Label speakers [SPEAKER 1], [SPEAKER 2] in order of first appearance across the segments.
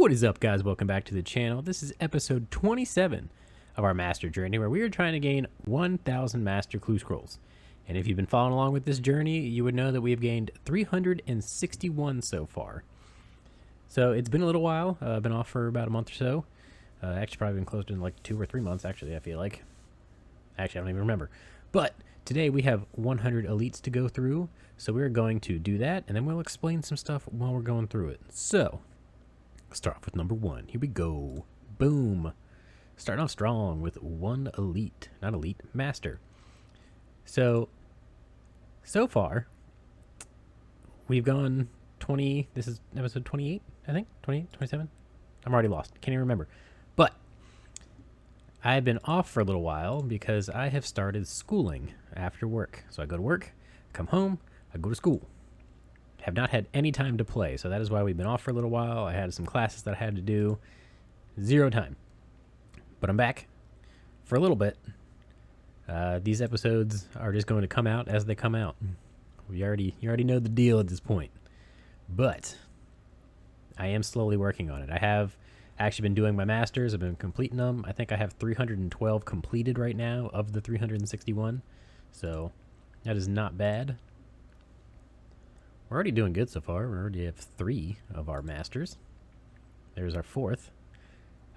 [SPEAKER 1] What is up, guys? Welcome back to the channel. This is episode 27 of our master journey, where we are trying to gain 1,000 master clue scrolls. And if you've been following along with this journey, you would know that we have gained 361 so far. So it's been a little while. I've been off for about a month or so. Actually, probably been close to like 2 or 3 months, actually, I feel like. Actually, I don't even remember. But today we have 100 elites to go through, so we're going to do that, and then we'll explain some stuff while we're going through it. So, let's start off with number 1. Here we go. Boom. Starting off strong with 1 elite. Not elite, master. So far, we've gone 20, this is episode 28, I think? 28, 27? I'm already lost. Can't even remember. But I've been off for a little while because I have started schooling after work. So I go to work, come home, I go to school. Have not had any time to play, so that is why we've been off for a little while. I had some classes that I had to do. 0 time. But I'm back for a little bit. These episodes are just going to come out as they come out. You already know the deal at this point. But I am slowly working on it. I have actually been doing my masters. I've been completing them. I think I have 312 completed right now of the 361. So that is not bad. We're already doing good so far. We already have 3 of our masters. There's our 4th.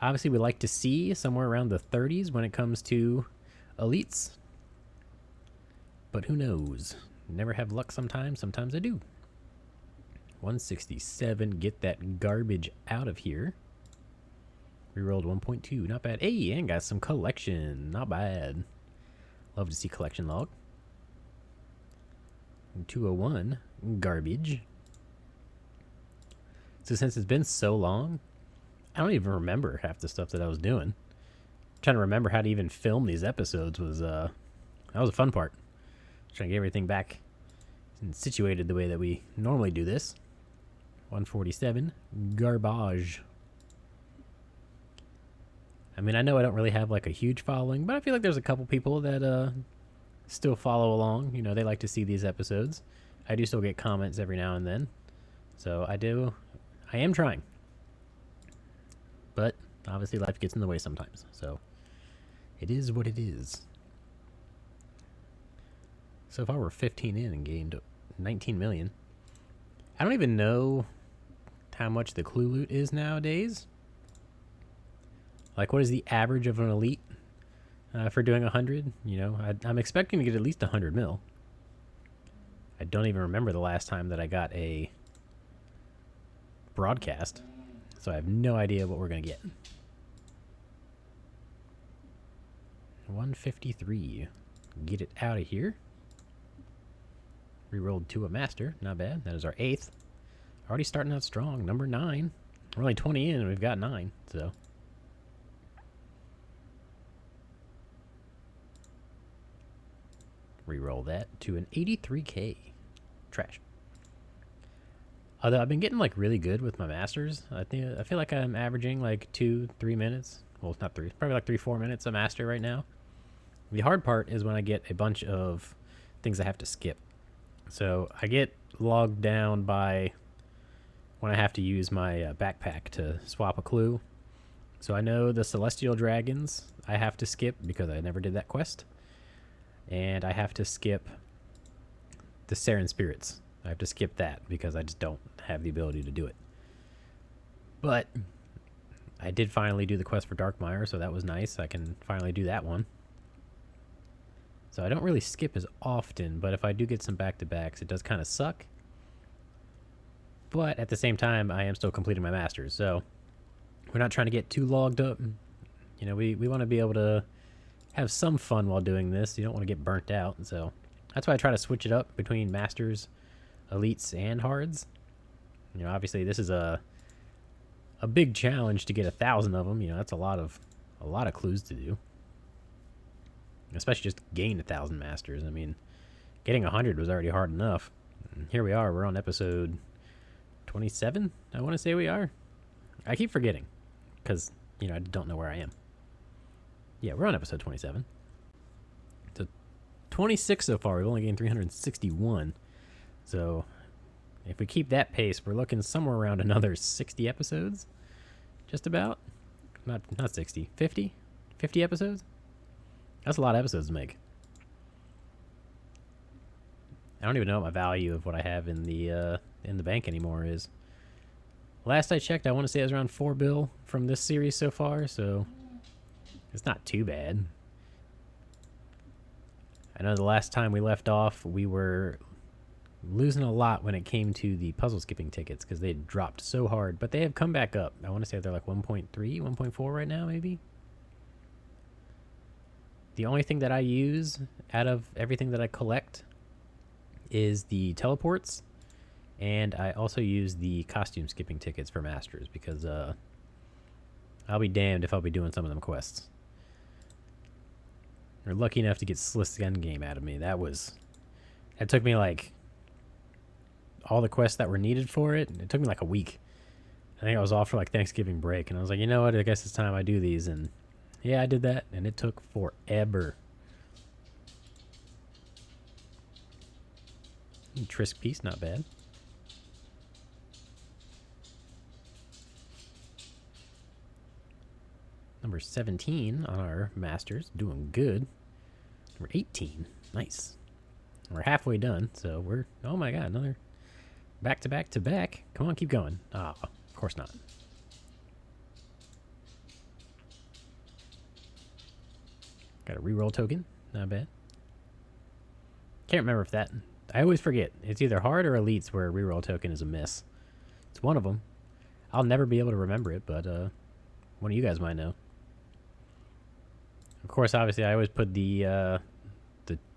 [SPEAKER 1] Obviously, we like to see somewhere around the 30s when it comes to elites. But who knows? Never have luck sometimes. Sometimes I do. 167. Get that garbage out of here. Rerolled 1.2. Not bad. Hey, and got some collection. Not bad. Love to see collection log. 201. Garbage. So since it's been so long, I don't even remember half the stuff that I was doing. Trying to remember how to even film these episodes was that was a fun part. Trying to get everything back and situated the way that we normally do this. 147. Garbage. I mean, I know I don't really have like a huge following, but I feel like there's a couple people that still follow along. You know, they like to see these episodes. I do still get comments every now and then. So I am trying. But obviously life gets in the way sometimes. So it is what it is. So far we're 15 in and gained 19 million. I don't even know how much the clue loot is nowadays. Like, what is the average of an elite for doing 100? You know, I'm expecting to get at least 100 mil. I don't even remember the last time that I got a broadcast. So I have no idea what we're going to get. 153. Get it out of here. Rerolled to a master. Not bad. That is our 8th. Already starting out strong. Number 9. We're only 20 in and we've got 9. So reroll that to an 83k. Trash. Although I've been getting like really good with my masters. I feel like I'm averaging like 2-3 minutes. Well, it's not 3. Probably like 3-4 minutes a master right now. The hard part is when I get a bunch of things I have to skip. So I get logged down by when I have to use my backpack to swap a clue. So I know the Celestial Dragons I have to skip because I never did that quest. And I have to skip the Saren Spirits. I have to skip that because I just don't have the ability to do it. But I did finally do the quest for Darkmire, so that was nice. I can finally do that one. So I don't really skip as often, but if I do get some back-to-backs, it does kind of suck. But at the same time, I am still completing my masters, so we're not trying to get too logged up. You know, we want to be able to have some fun while doing this. You don't want to get burnt out, so that's why I try to switch it up between masters, elites, and hards. You know, obviously this is a big challenge to get 1,000 of them. You know, that's a lot of clues to do, especially just gain 1,000 masters. I mean, getting 100 was already hard enough. And here we are. We're on episode 27. I want to say we are. I keep forgetting because, you know, I don't know where I am. Yeah, we're on episode 27. So 26 so far. We've only gained 361. So if we keep that pace, we're looking somewhere around another 60 episodes. just about. Not 60, 50? 50 episodes? That's a lot of episodes to make. I don't even know what my value of what I have in the bank anymore is. Last I checked, I want to say it was around $4 bill from this series so far, so it's not too bad. I know the last time we left off, we were losing a lot when it came to the puzzle skipping tickets because they had dropped so hard, but they have come back up. I want to say they're like 1.3, 1.4 right now, maybe. The only thing that I use out of everything that I collect is the teleports, and I also use the costume skipping tickets for masters because I'll be damned if I'll be doing some of them quests. You're lucky enough to get Sliss Endgame out of me. That took me like all the quests that were needed for it. It took me like a week. I think I was off for like Thanksgiving break, and I was like, you know what? I guess it's time I do these. And yeah, I did that, and it took forever. Trisk piece, not bad. Number 17 on our masters, doing good. Number 18, nice. We're halfway done, so we're, oh my god, another back to back to back. Come on, keep going. Ah, of course not. Got a reroll token, not bad. Can't remember if that, I always forget. It's either hard or elites where a reroll token is a miss. It's one of them. I'll never be able to remember it, but one of you guys might know. Of course, obviously, I always put the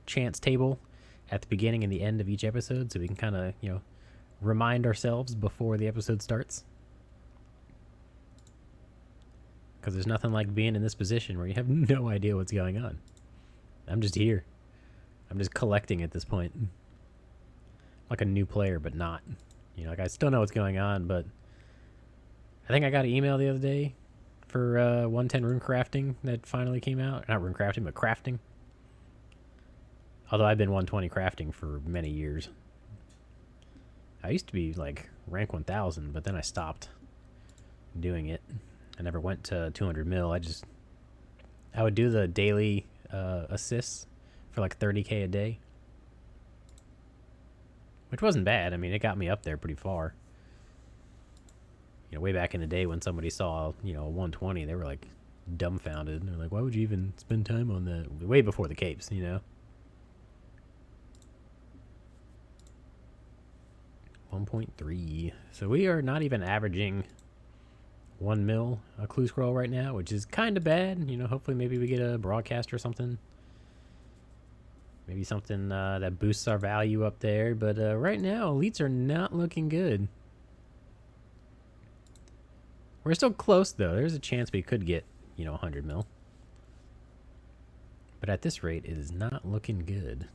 [SPEAKER 1] chance table at the beginning and the end of each episode so we can kind of, you know, remind ourselves before the episode starts. Because there's nothing like being in this position where you have no idea what's going on. I'm just here. I'm just collecting at this point. Like a new player, but not. You know, like I still know what's going on, but I think I got an email the other day for 110 rune crafting that finally came out. Not rune crafting, but crafting. Although I've been 120 crafting for many years. I used to be like rank 1000, but then I stopped doing it. I never went to 200 mil. I would do the daily assists for like 30k a day. Which wasn't bad. I mean, it got me up there pretty far. You know, way back in the day when somebody saw, you know, 120, they were like dumbfounded. They're like, why would you even spend time on that? Way before the capes, you know? 1.3. So we are not even averaging 1 mil a clue scroll right now, which is kind of bad. You know, hopefully maybe we get a broadcast or something. Maybe something that boosts our value up there. But right now, elites are not looking good. We're still close, though. There's a chance we could get, you know, 100 mil. But at this rate, it is not looking good.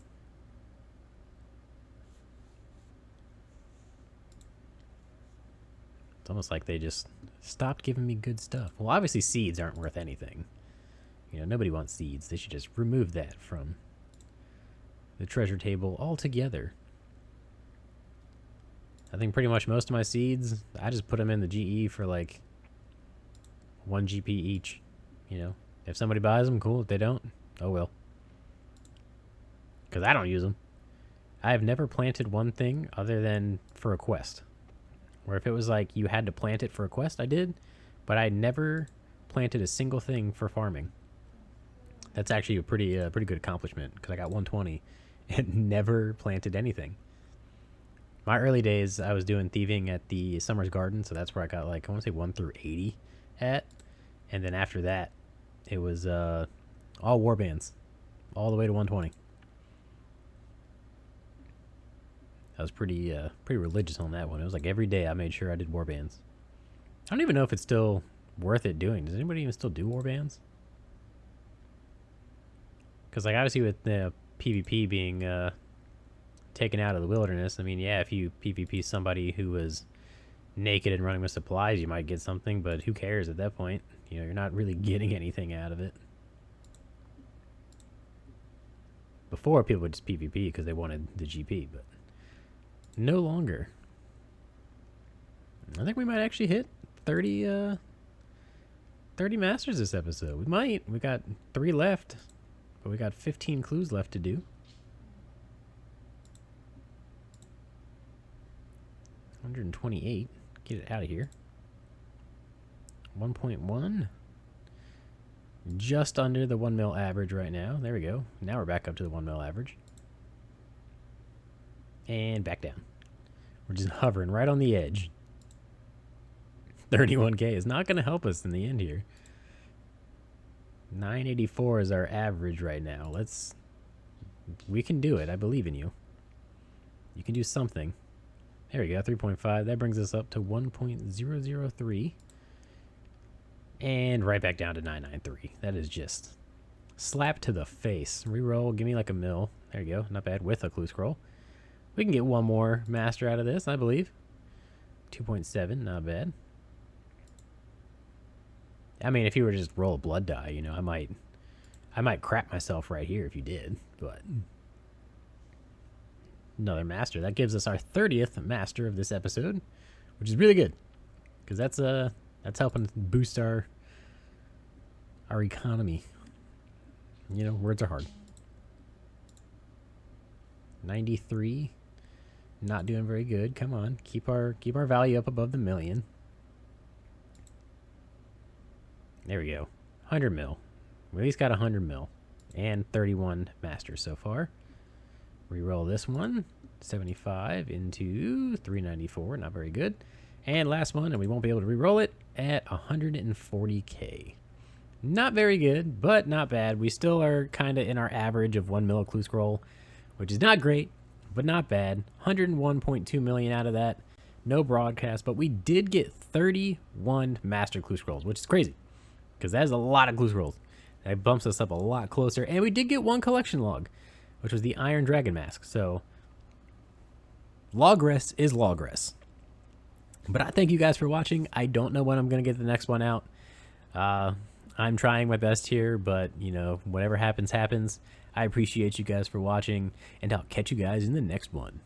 [SPEAKER 1] It's almost like they just stopped giving me good stuff. Well, obviously seeds aren't worth anything. You know, nobody wants seeds. They should just remove that from the treasure table altogether. I think pretty much most of my seeds, I just put them in the GE for like 1 GP each. You know, if somebody buys them, cool. If they don't, oh well. Because I don't use them. I have never planted one thing other than for a quest. Or if it was like you had to plant it for a quest, I did. But I never planted a single thing for farming. That's actually a pretty good accomplishment because I got 120 and never planted anything. My early days, I was doing thieving at the Summer's Garden, so that's where I got like, I want to say 1 through 80 at. And then after that, it was all warbands, all the way to 120. I was pretty religious on that one. It was like every day I made sure I did warbands. I don't even know if it's still worth it doing. Does anybody even still do warbands? Because like obviously with the PvP being taken out of the wilderness, I mean, yeah, if you PvP somebody who was naked and running with supplies, you might get something, but who cares at that point? You know, you're not really getting anything out of it. Before, people would just PvP because they wanted the GP, but no longer. I think we might actually hit 30 30 masters this episode. We might. We got 3 left, but we got 15 clues left to do. 128. Get it out of here. 1.1. Just under the 1 mil average right now. There we go. Now we're back up to the 1 mil average. And back down. We're just hovering right on the edge. 31K is not going to help us in the end here. 984 is our average right now. We can do it. I believe in you. You can do something. There we go, 3.5. That brings us up to 1.003. And right back down to 993. That is just slap to the face. Reroll, give me like a mil. There you go, not bad, with a clue scroll. We can get one more master out of this, I believe. 2.7, not bad. I mean, if you were to just roll a blood die, you know, I might crap myself right here if you did, but another master. That gives us our 30th master of this episode, which is really good, because that's helping boost our economy. You know, words are hard. 93, not doing very good. Come on, keep our value up above the million. There we go. 100 mil. We at least got 100 mil. And 31 masters so far. Reroll this one. 75 into 394. Not very good. And last one, and we won't be able to reroll it, at 140K. Not very good, but not bad. We still are kind of in our average of 1 mil clue scroll, which is not great, but not bad. 101.2 million out of that. No broadcast, but we did get 31 master clue scrolls, which is crazy, because that is a lot of clue scrolls. That bumps us up a lot closer. And we did get 1 collection log, which was the Iron Dragon Mask. So, logress is logress. But I thank you guys for watching. I don't know when I'm going to get the next one out. I'm trying my best here, but, you know, whatever happens, happens. I appreciate you guys for watching, and I'll catch you guys in the next one.